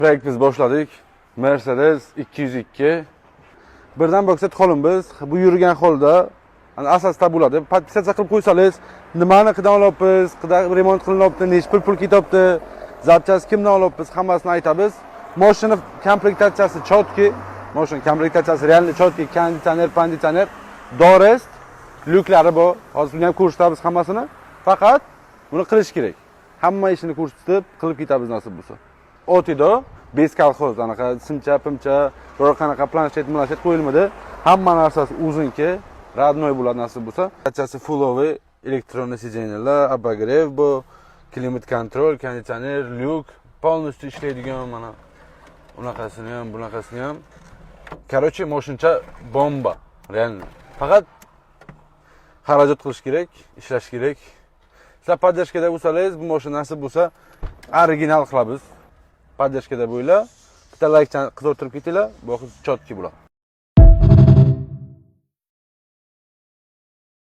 Proyekt biz boshladik. Mercedes 202. Birdan bo'lsak qo'lim biz bu yurgan holda asosda bo'ladi. Podpisatsiya qilib qo'ysangiz, nimani qidan olyapmiz, remont qilinyapti, necha pul ketyapti, zapchast kimdan olyapmiz, hammasini aytamiz. Mashina komplektatsiyasi chotki, mashina komplektatsiyasi realniy chotki, konditsioner, dorest, lyuklari bor. Hozir buni ham ko'rsatamiz hammasini. Faqat buni qilish kerak. Hamma ishini ko'rsatib, qilib ketamiz nasib bo'lsa. Otido bez kolxoz, anaqa simcha, pimcha, biror qanaqa planshet qo'yilmadi. Hamma narsasi o'zinki, radnoy bo'ladi nasib bo'lsa. Barchasi fulloviy elektron sijenyalar, abagrev bu, klimat kontrol, konditsioner, lyuk, полностью ishlaydigan mana unaqasini ham, bunaqasini ham. Короче, mashincha bomba, realniy. Faqat xarajat qilish kerak, ishlash kerak. Sizlar podдержкада bo'lsangiz, bu mashina nasib bo'lsa, original qilamiz. Podдержкада bo'linglar. Bitta like qizartirib ketinglar, bu chotki bo'ladi.